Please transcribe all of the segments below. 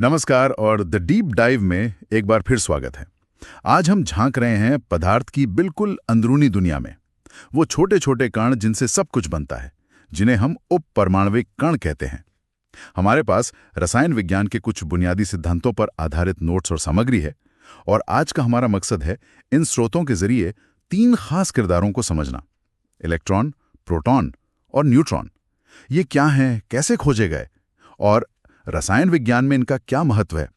नमस्कार और the deep dive में एक बार फिर स्वागत है। आज हम झांक रहे हैं पदार्थ की बिल्कुल अंदरूनी दुनिया में। वो छोटे छोटे कण जिनसे सब कुछ बनता है, जिन्हें हम उपपरमाणविक कण कहते हैं। हमारे पास रसायन विज्ञान के कुछ बुनियादी सिद्धांतों पर आधारित नोट्स और सामग्री है, और आज का हमारा मकसद है इन स्रोतों के जरिए 3 खास किरदारों को समझना: इलेक्ट्रॉन, प्रोटॉन और न्यूट्रॉन। ये क्या हैं, कैसे खोजे गए, और रसायन विज्ञान में इनका क्या महत्व है।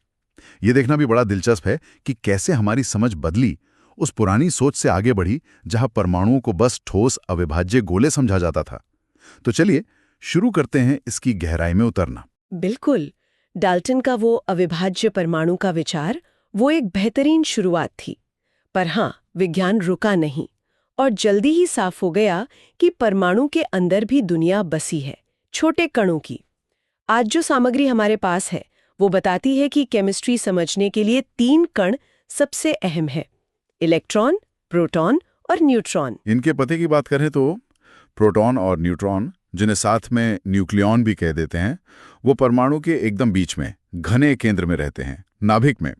ये देखना भी बड़ा दिलचस्प है कि कैसे हमारी समझ बदली, उस पुरानी सोच से आगे बढ़ी जहां परमाणुओं को बस ठोस अविभाज्य गोले समझा जाता था। तो चलिए शुरू करते हैं इसकी गहराई में उतरना। बिल्कुल। डाल्टन का वो अविभाज्य परमाणु का विचार, वो एक बेहतरीन शुरुआत थी। पर हाँ, विज्ञान रुका नहीं और जल्दी ही साफ हो गया कि परमाणु के अंदर भी दुनिया बसी है, छोटे कणों की। आज जो सामग्री हमारे पास है वो बताती है कि केमिस्ट्री समझने के लिए 3 कण सबसे अहम है: इलेक्ट्रॉन, प्रोटॉन और न्यूट्रॉन। इनके पते की बात करें तो प्रोटॉन और न्यूट्रॉन, जिन्हें साथ में न्यूक्लियॉन भी कह देते हैं, वो परमाणु के एकदम बीच में घने केंद्र में रहते हैं, नाभिक में।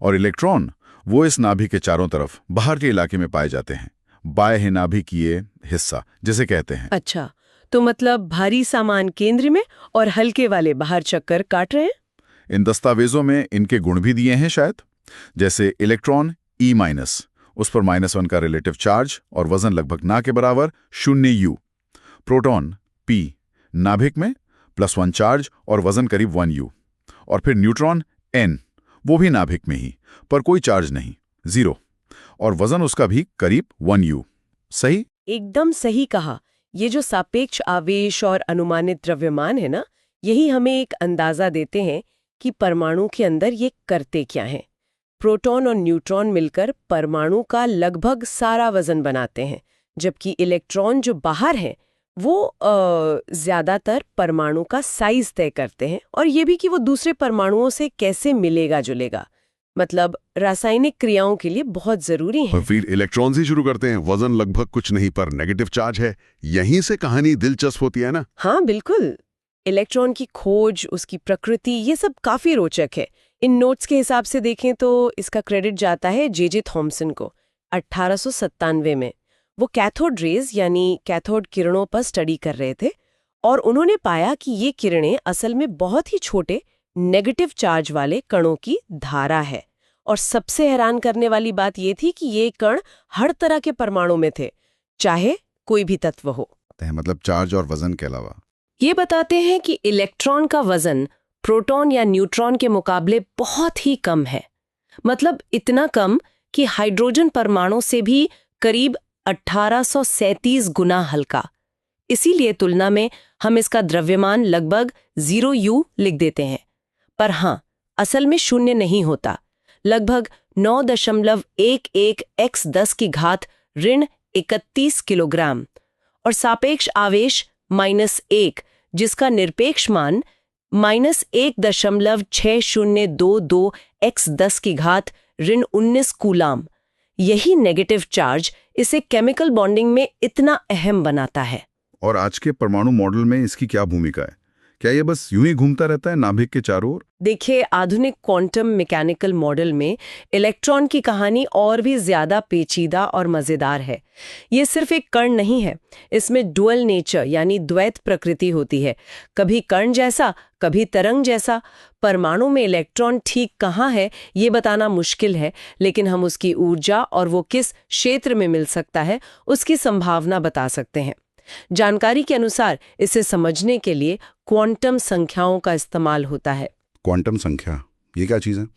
और इलेक्ट्रॉन वो इस नाभिक के चारों तरफ बाहर के इलाके में पाए जाते हैं, बाह्य नाभिकीय हिस्सा जिसे कहते हैं। अच्छा, तो मतलब भारी सामान केंद्र में और हल्के वाले बाहर चक्कर काट रहे हैं। इन दस्तावेजों में इनके गुण भी दिए हैं शायद, जैसे इलेक्ट्रॉन E-, उस पर -1 का रिलेटिव चार्ज और वजन लगभग ना के बराबर 0 U। प्रोटॉन P, नाभिक में +1 चार्ज और वजन करीब 1 U। और फिर न्यूट्रॉन N, वो भी नाभिक में ही, पर कोई चार्ज नहीं, 0, और वजन उसका भी करीब 1 U। सही? एकदम सही कहा। ये जो सापेक्ष आवेश और अनुमानित द्रव्यमान है ना, यही हमें एक अंदाजा देते हैं कि परमाणु के अंदर ये करते क्या हैं। प्रोटॉन और न्यूट्रॉन मिलकर परमाणु का लगभग सारा वजन बनाते हैं, जबकि इलेक्ट्रॉन जो बाहर हैं वो ज्यादातर परमाणु का साइज तय करते हैं, और ये भी कि वो दूसरे परमाणुओं से कैसे मिलेगा जुलेगा, मतलब रासायनिक क्रियाओं के लिए बहुत जरूरी है। और फिर इलेक्ट्रॉन से शुरू करते हैं। वजन लगभग कुछ नहीं पर नेगेटिव चार्ज है। यहीं से कहानी दिलचस्प होती है ना? हाँ बिल्कुल। इलेक्ट्रॉन की खोज, उसकी प्रकृति, ये सब काफी रोचक है। इन नोट्स के हिसाब से देखें तो इसका क्रेडिट जाता है जे थॉमसन को। 1897 में वो कैथोड रेज यानी कैथोड किरणों पर स्टडी कर रहे थे, और उन्होंने पाया कि ये किरणें असल में बहुत ही छोटे नेगेटिव चार्ज वाले कणों की धारा है। और सबसे हैरान करने वाली बात ये थी कि ये कण हर तरह के परमाणु में थे, चाहे कोई भी तत्व हो। मतलब चार्ज और वजन के अलावा। ये बताते हैं कि इलेक्ट्रॉन का वजन प्रोटॉन या न्यूट्रॉन के मुकाबले बहुत ही कम है। मतलब इतना कम कि हाइड्रोजन परमाणु से भी करीब 1837 गुना हल्का। इसीलिए तुलना में हम इसका द्रव्यमान लगभग 0 U लिख देते हैं। पर हाँ, असल में 0 नहीं होता। लगभग 9.11 x 10⁻31 किलोग्राम। और सापेक्ष आवेश -1, जिसका निरपेक्ष मान -1.6022 x 10⁻19 कूलाम। यही नेगेटिव चार्ज इसे केमिकल बॉन्डिंग में इतना अहम बनाता है। और आज के परमाणु मॉडल में इसकी क्या भूमिका है? क्या ये बस यूं ही घूमता रहता है नाभिक के चारों ओर? देखिए, आधुनिक क्वांटम मैकेनिकल मॉडल में इलेक्ट्रॉन की कहानी और भी ज्यादा पेचीदा और मजेदार है। ये सिर्फ एक कण नहीं है, इसमें डुअल नेचर यानी द्वैत प्रकृति होती है। कभी कण जैसा, कभी तरंग जैसा। परमाणु में इलेक्ट्रॉन ठीक कहाँ है ये बताना मुश्किल है, लेकिन हम उसकी ऊर्जा और वो किस क्षेत्र में मिल सकता है उसकी संभावना बता सकते हैं। जानकारी के अनुसार इसे समझने के लिए क्वांटम संख्याओं का इस्तेमाल होता है। क्वांटम संख्या, ये क्या चीज है?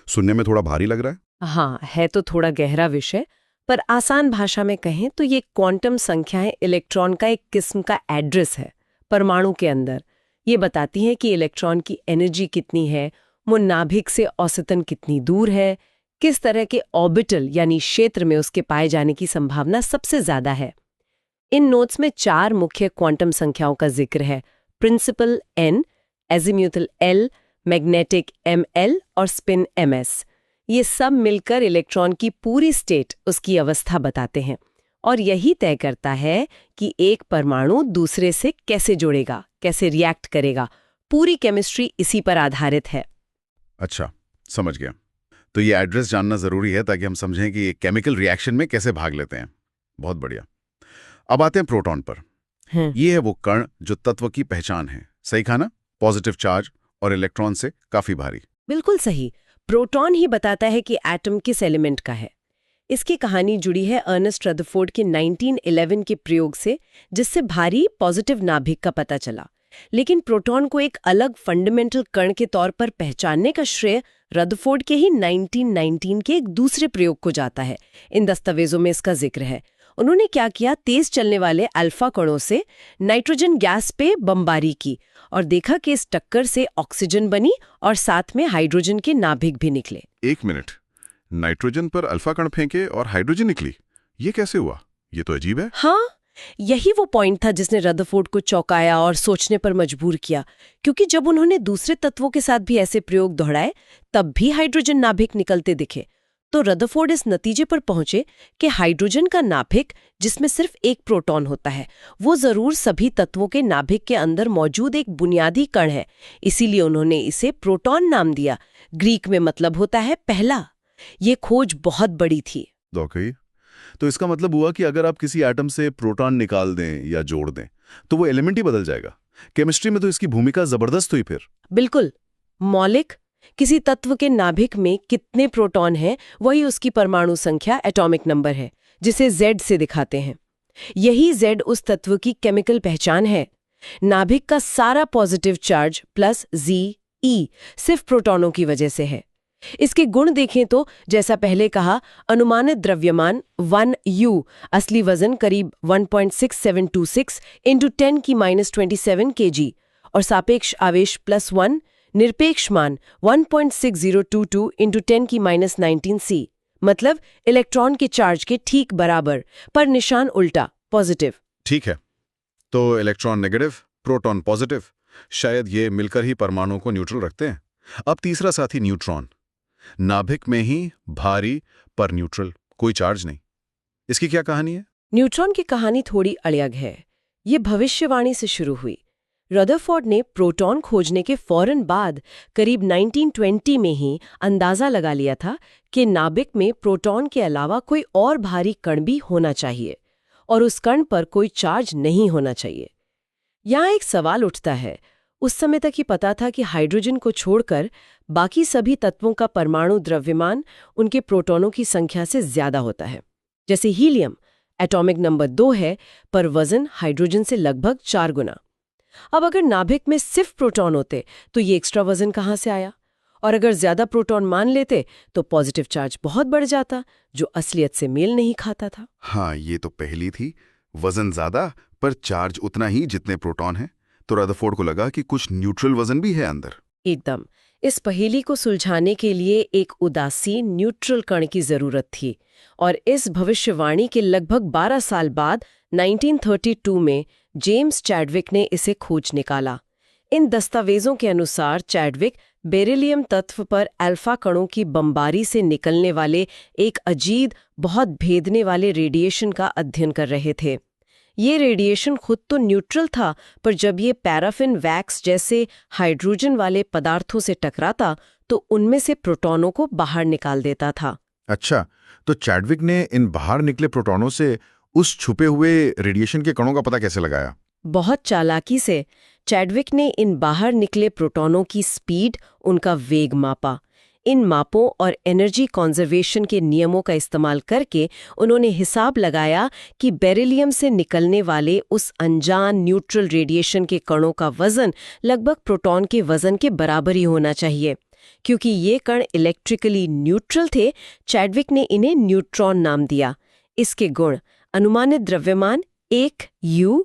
सुनने में थोड़ा भारी लग रहा है। हाँ, है तो थोड़ा गहरा विषय, पर आसान भाषा में कहें तो ये क्वांटम संख्याएं इलेक्ट्रॉन का एक किस्म का एड्रेस है परमाणु के अंदर। ये बताती हैं कि इलेक्ट्रॉन की एनर्जी कितनी है, वो नाभिक से औसतन कितनी दूर है, किस तरह के ऑर्बिटल यानी क्षेत्र में उसके पाए जाने की संभावना सबसे ज्यादा है। इन नोट्स में 4 मुख्य क्वांटम संख्याओं का जिक्र है: principal N, azimuthal L, magnetic Ml और स्पिन Ms। ये सब मिलकर इलेक्ट्रॉन की पूरी स्टेट, उसकी अवस्था बताते हैं, और यही तय करता है कि एक परमाणु दूसरे से कैसे जुड़ेगा, कैसे रिएक्ट करेगा। पूरी केमिस्ट्री इसी पर आधारित है। अच्छा, समझ गया। तो ये एड्रेस जानना जरूरी है ताकि हम समझें कि ये केमिकल रिएक्शन में कैसे भाग लेते हैं। बहुत बढ़िया। अब आते हैं प्रोटॉन पर। ये है वो कण जो तत्व की पहचान है, सही कहा ना? पॉजिटिव चार्ज और इलेक्ट्रॉन से काफी भारी। बिल्कुल सही। प्रोटॉन ही बताता है कि एटम किस एलिमेंट का है। इसकी कहानी जुड़ी है अर्नेस्ट रदरफोर्ड के 1911 के प्रयोग से, जिससे भारी पॉजिटिव नाभिक का पता चला। लेकिन प्रोटॉन को एक अलग फंडामेंटल कण के तौर पर पहचानने का श्रेय रदरफोर्ड के ही 1919 के एक दूसरे प्रयोग को जाता है। इन दस्तावेजों में इसका जिक्र है। उन्होंने क्या किया, तेज चलने वाले अल्फा कणों से नाइट्रोजन गैस पे बमबारी की और देखा कि इस टक्कर से ऑक्सीजन बनी और साथ में हाइड्रोजन के नाभिक भी निकले। एक मिनट, नाइट्रोजन पर अल्फा कण फेंके और हाइड्रोजन निकली, ये कैसे हुआ? ये तो अजीब है। हाँ, यही वो पॉइंट था जिसने रदरफोर्ड को चौंकाया और सोचने पर मजबूर किया, क्योंकि जब उन्होंने दूसरे तत्वों के साथ भी ऐसे प्रयोग दोहराए तब भी हाइड्रोजन नाभिक निकलते दिखे। तो रदरफोर्ड इस नतीजे पर पहुंचे कि हाइड्रोजन का नाभिक, जिसमें सिर्फ एक प्रोटॉन होता है, वो जरूर सभी तत्वों के नाभिक के अंदर मौजूद एक बुनियादी कण है। इसीलिए उन्होंने इसे प्रोटॉन नाम दिया। ग्रीक में मतलब होता है पहला। ये खोज बहुत बड़ी थी। तो इसका मतलब हुआ कि अगर आप किसी एटम से प्रोटॉन निकाल दें या जोड़ दें तो वो एलिमेंट ही बदल जाएगा। केमिस्ट्री में तो इसकी भूमिका जबरदस्त हुई फिर। बिल्कुल। मौलिक किसी तत्व के नाभिक में कितने प्रोटॉन हैं, वही उसकी परमाणु संख्या, एटॉमिक नंबर है, जिसे Z से दिखाते हैं। यही Z उस तत्व की केमिकल पहचान है। नाभिक का सारा पॉजिटिव चार्ज प्लस ZE सिर्फ प्रोटॉनों की वजह से है। इसके गुण देखें तो जैसा पहले कहा, अनुमानित द्रव्यमान 1U, असली वजन करीब 1.6726 × 10⁻27 kg और सापेक्ष आवेश +1, निरपेक्ष मान 1.6022 × 10⁻19 C, मतलब इलेक्ट्रॉन के चार्ज के ठीक बराबर, पर निशान उल्टा, पॉजिटिव। ठीक है, तो इलेक्ट्रॉन नेगेटिव, प्रोटॉन पॉजिटिव, शायद ये मिलकर ही परमाणु को न्यूट्रल रखते हैं। अब तीसरा साथी न्यूट्रॉन, नाभिक में ही भारी पर न्यूट्रल, कोई चार्ज नहीं। इसकी क्या कहानी है? न्यूट्रॉन की कहानी थोड़ी अलग है। ये भविष्यवाणी से शुरू हुई। रदरफोर्ड ने प्रोटॉन खोजने के फौरन बाद करीब 1920 में ही अंदाजा लगा लिया था कि नाभिक में प्रोटॉन के अलावा कोई और भारी कण भी होना चाहिए और उस कण पर कोई चार्ज नहीं होना चाहिए। यहाँ एक सवाल उठता है, उस समय तक ही पता था कि हाइड्रोजन को छोड़कर बाकी सभी तत्वों का परमाणु द्रव्यमान उनके प्रोटॉनों की संख्या से ज्यादा होता है। जैसे हीलियम एटॉमिक नंबर 2 है, पर वजन हाइड्रोजन से लगभग 4 गुना। अब अगर नाभिक में सिर्फ प्रोटॉन होते तो ये एक्स्ट्रा वजन कहाँ से आया? और अगर ज्यादा प्रोटॉन मान लेते तो पॉजिटिव चार्ज बहुत बढ़ जाता, जो असलियत से मेल नहीं खाता था। हाँ, ये तो पहली थी, वजन ज्यादा पर चार्ज उतना ही जितने प्रोटॉन हैं। तो रदरफोर्ड को लगा कि कुछ न्यूट्रल वजन भी है अंदर। एकदम। इस पहेली को सुलझाने के लिए एक उदासीन न्यूट्रल कण की जरूरत थी, और इस भविष्यवाणी के लगभग 12 साल बाद 1932 में जेम्स चैडविक ने इसे खोज निकाला। इन दस्तावेजों के अनुसार चैडविक बेरिलियम तत्व पर अल्फा कणों की बमबारी से निकलने वाले एक अजीब, बहुत भेदने वाले रेडिएशन का अध्ययन कर रहे थे। ये रेडिएशन खुद तो न्यूट्रल था, पर जब ये पैराफिन वैक्स जैसे हाइड्रोजन वाले पदार्थों से टकराता तो उनमें से प्रोटॉनों को बाहर निकाल देता था। अच्छा, तो चैडविक ने इन बाहर निकले प्रोटॉनों से उस छुपे हुए रेडिएशन के कणों का पता कैसे लगाया? बहुत चालाकी से चैडविक ने इन बाहर निकले प्रोटॉनों की स्पीड, उनका वेग मापा। इन मापों और एनर्जी कंजर्वेशन के नियमों का इस्तेमाल करके उन्होंने हिसाब लगाया कि बेरिलियम से निकलने वाले उस अनजान न्यूट्रल रेडिएशन के कणों का वजन लगभग प्रोटॉन के वजन के बराबर ही होना चाहिए। क्योंकि ये कण इलेक्ट्रिकली न्यूट्रल थे, चैडविक ने इन्हें न्यूट्रॉन नाम दिया। इसके गुण, अनुमानित द्रव्यमान 1U,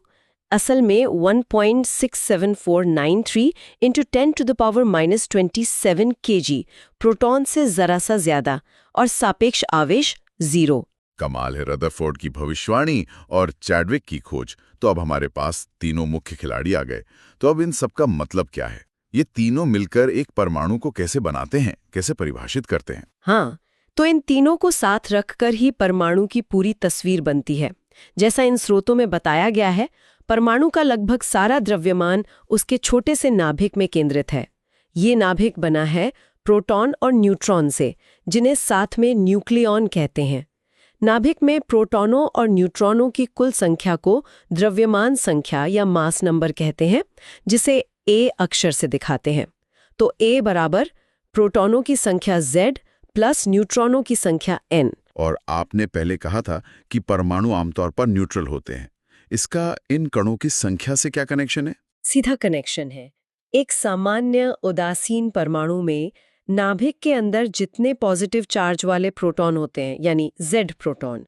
असल में 1.67493 × 10⁻27 kg, प्रोटॉन से जरा सा ज्यादा, और सापेक्ष आवेश 0। कमाल है रदरफोर्ड की भविष्यवाणी और चैडविक की खोज। तो अब हमारे पास तीनों मुख्य खिलाड़ी आ गए। तो अब इन सबका मतलब क्या है? ये तीनों मिलकर एक परमाणु को कैसे बनाते हैं, कैसे परिभाषित करते हैं? हाँ, तो इन तीनों को साथ रखकर ही परमाणु की पूरी तस्वीर बनती है। जैसा इन स्रोतों में बताया गया है, परमाणु का लगभग सारा द्रव्यमान उसके छोटे से नाभिक में केंद्रित है। ये नाभिक बना है प्रोटॉन और न्यूट्रॉन से, जिन्हें साथ में न्यूक्लियॉन कहते हैं। नाभिक में प्रोटॉनों और न्यूट्रॉनों की कुल संख्या को द्रव्यमान संख्या या मास नंबर कहते हैं, जिसे A अक्षर से दिखाते हैं। तो A बराबर प्रोटॉनों की संख्या Z प्लस न्यूट्रॉनों की संख्या N। और आपने पहले कहा था कि परमाणु आमतौर पर न्यूट्रल होते हैं। इसका इन कणों की संख्या से क्या कनेक्शन है? सीधा कनेक्शन है। एक सामान्य उदासीन परमाणु में नाभिक के अंदर जितने पॉजिटिव चार्ज वाले प्रोटॉन होते हैं, यानी Z प्रोटॉन,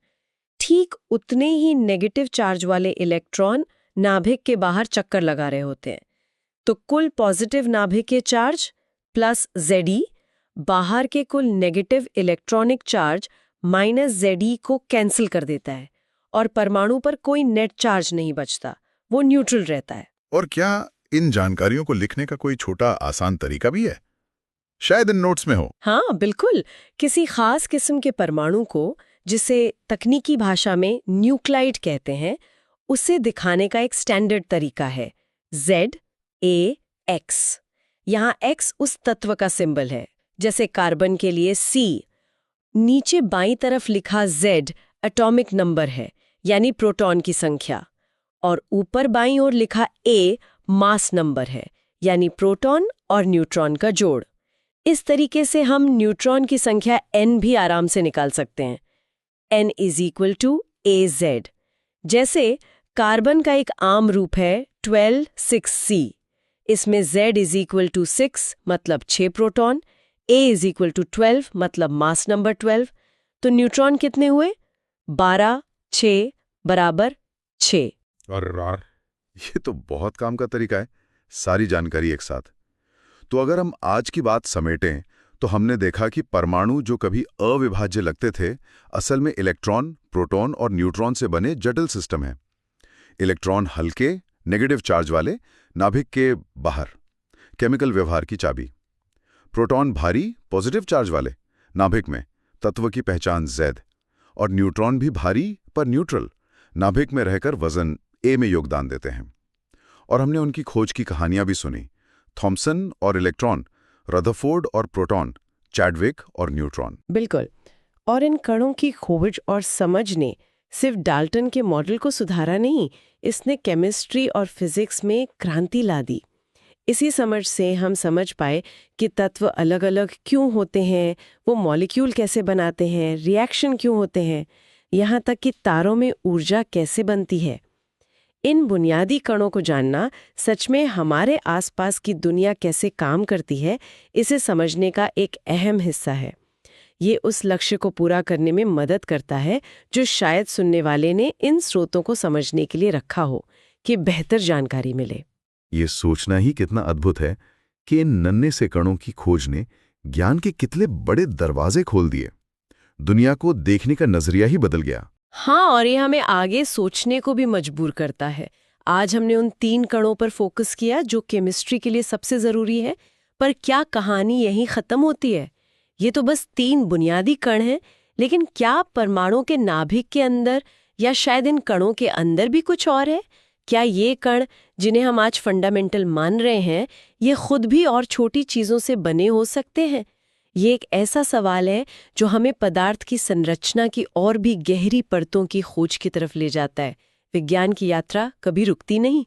ठीक उतने ही नेगेटिव चार्ज वाले इलेक्ट्रॉन नाभिक के बाहर चक्कर लगा रहे होते हैं। तो कुल पॉजिटिव नाभिक के चार्ज प्लस Ze बाहर के कुल negative electronic charge minus Ze को कैंसिल कर देता है और परमाणु पर कोई नेट चार्ज नहीं बचता, वो न्यूट्रल रहता है। और क्या इन जानकारियों को लिखने का कोई छोटा आसान तरीका भी है? शायद इन नोट्स में हो। हाँ बिल्कुल। किसी खास किस्म के परमाणु को, जिसे तकनीकी भाषा में न्यूक्लाइड कहते हैं, उसे दिखाने का एक स्टैंडर्ड तरीका है ZAX। यहाँ X उस तत्व का सिंबल है, जैसे कार्बन के लिए C। नीचे बाईं तरफ लिखा Z एटॉमिक नंबर है, यानी प्रोटॉन की संख्या, और ऊपर बाईं ओर लिखा A मास नंबर है, यानी प्रोटॉन और न्यूट्रॉन का जोड़। इस तरीके से हम न्यूट्रॉन की संख्या N भी आराम से निकाल सकते हैं। N = AZ। जैसे कार्बन का एक आम रूप है 12,6C। इसमें Z = 6 मतलब 6 प्रोटॉन, A = 12 मतलब मास नंबर 12। तो न्यूट्रॉन कितने हुए? 12, 6 बराबर 6। और ये तो बहुत काम का तरीका है, सारी जानकारी एक साथ। तो अगर हम आज की बात समेटें तो हमने देखा कि परमाणु जो कभी अविभाज्य लगते थे, असल में इलेक्ट्रॉन, प्रोटॉन और न्यूट्रॉन से बने जटिल सिस्टम है। इलेक्ट्रॉन हल्के, नेगेटिव चार्ज वाले, नाभिक के बाहर, केमिकल व्यवहार की चाबी। प्रोटॉन भारी, पॉजिटिव चार्ज वाले, नाभिक में, तत्व की पहचान Z। और न्यूट्रॉन भी भारी पर न्यूट्रल, नाभिक में रहकर वजन A में योगदान देते हैं। और हमने उनकी खोज की कहानियां भी सुनी, थॉमसन और इलेक्ट्रॉन, रदरफोर्ड और प्रोटॉन, चैडविक और न्यूट्रॉन। बिल्कुल। और इन कणों की खोज और समझ ने सिर्फ डाल्टन के मॉडल को सुधारा नहीं, इसने केमिस्ट्री और फिजिक्स में क्रांति ला दी। इसी समझ से हम समझ पाए कि तत्व अलग अलग क्यों होते हैं, वो मॉलिक्यूल कैसे बनाते हैं, रिएक्शन क्यों होते हैं, यहाँ तक कि तारों में ऊर्जा कैसे बनती है। इन बुनियादी कणों को जानना सच में हमारे आसपास की दुनिया कैसे काम करती है, इसे समझने का एक अहम हिस्सा है। ये उस लक्ष्य को पूरा करने में मदद करता है जो शायद सुनने वाले ने इन स्रोतों को समझने के लिए रखा हो, कि बेहतर जानकारी मिले। ये सोचना ही कितना अद्भुत है कि इन नन्हे से कणों की खोज ने ज्ञान के कितने बड़े दरवाजे खोल दिए। दुनिया को देखने का नजरिया ही बदल गया। हाँ, और ये हमें आगे सोचने को भी मजबूर करता है। आज हमने उन 3 कणों पर फोकस किया जो केमिस्ट्री के लिए सबसे जरूरी है, पर क्या कहानी यहीं खत्म होती है? ये तो बस 3 बुनियादी कण हैं, लेकिन क्या परमाणु के नाभिक के अंदर या शायद इन कणों के अंदर भी कुछ और है? क्या ये कण जिन्हें हम आज फंडामेंटल मान रहे हैं, ये खुद भी और छोटी चीजों से बने हो सकते हैं? ये एक ऐसा सवाल है जो हमें पदार्थ की संरचना की और भी गहरी परतों की खोज की तरफ ले जाता है। विज्ञान की यात्रा कभी रुकती नहीं।